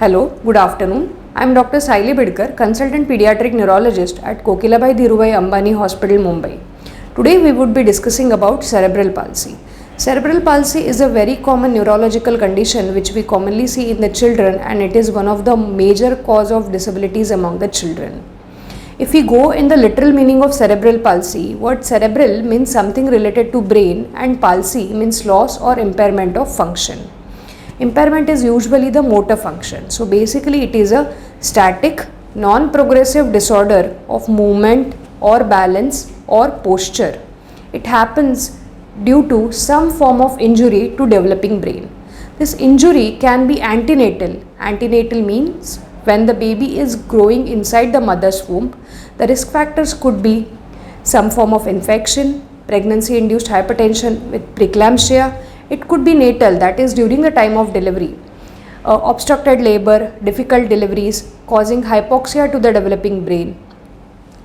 Hello, good afternoon. I am Dr. Saili Bidkar, consultant pediatric neurologist at Kokilabhai Dhirubhai Ambani Hospital, Mumbai. Today we would be discussing about cerebral palsy. Cerebral palsy is a very common neurological condition which we commonly see in the children, and it is one of the major cause of disabilities among the children. If we go in the literal meaning of cerebral palsy, word cerebral means something related to brain and palsy means loss or impairment of function. Impairment is usually the motor function. So basically it is a static, non-progressive disorder of movement or balance or posture. It happens due to some form of injury to developing brain. This injury can be antenatal. Antenatal means when the baby is growing inside the mother's womb. The risk factors could be some form of infection, pregnancy-induced hypertension with preeclampsia. It could be natal, that is during the time of delivery. Obstructed labor, difficult deliveries causing hypoxia to the developing brain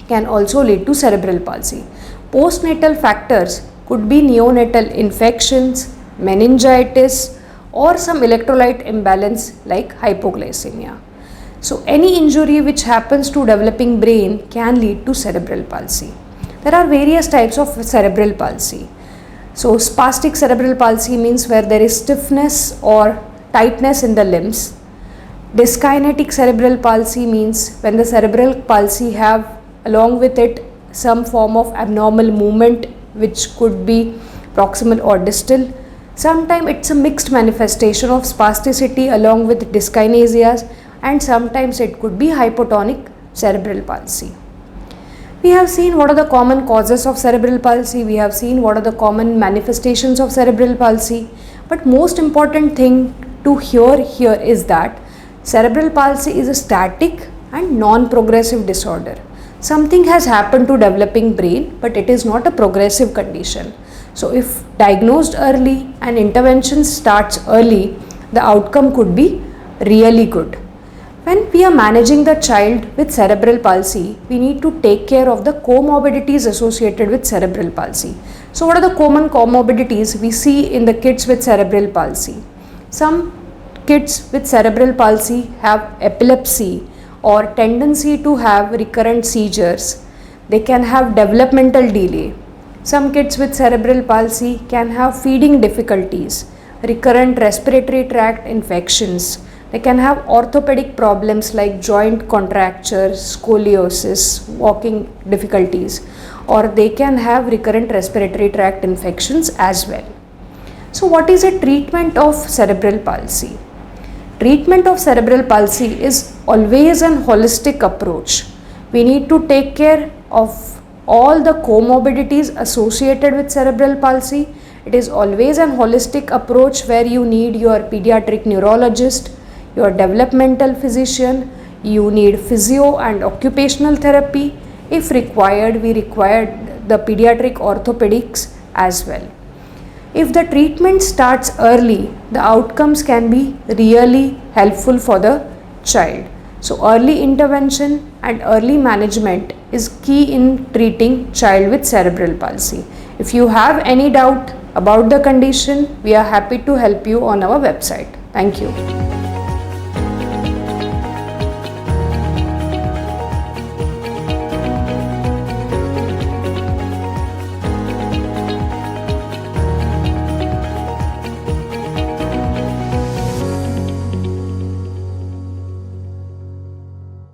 can also lead to cerebral palsy. Postnatal factors could be neonatal infections, meningitis, or some electrolyte imbalance like hypoglycemia. So any injury which happens to developing brain can lead to cerebral palsy. There are various types of cerebral palsy. So spastic cerebral palsy means where there is stiffness or tightness in the limbs. Dyskinetic cerebral palsy means when the cerebral palsy have along with it some form of abnormal movement which could be proximal or distal. Sometimes it's a mixed manifestation of spasticity along with dyskinesias, and sometimes it could be hypotonic cerebral palsy. We have seen what are the common causes of cerebral palsy, we have seen what are the common manifestations of cerebral palsy, but most important thing to hear here is that cerebral palsy is a static and non-progressive disorder. Something has happened to developing brain, but it is not a progressive condition. So if diagnosed early and intervention starts early, the outcome could be really good. When we are managing the child with cerebral palsy, we need to take care of the comorbidities associated with cerebral palsy. So what are the common comorbidities we see in the kids with cerebral palsy? Some kids with cerebral palsy have epilepsy or tendency to have recurrent seizures. They can have developmental delay. Some kids with cerebral palsy can have feeding difficulties, recurrent respiratory tract infections. They can have orthopedic problems like joint contractures, scoliosis, walking difficulties, or they can have recurrent respiratory tract infections as well. So what is a treatment of cerebral palsy? Treatment of cerebral palsy is always an holistic approach. We need to take care of all the comorbidities associated with cerebral palsy. It is always an holistic approach where you need your pediatric neurologist, your developmental physician, you need physio and occupational therapy. If required, we require the pediatric orthopedics as well. If the treatment starts early, the outcomes can be really helpful for the child. So early intervention and early management is key in treating child with cerebral palsy. If you have any doubt about the condition, we are happy to help you on our website. Thank you.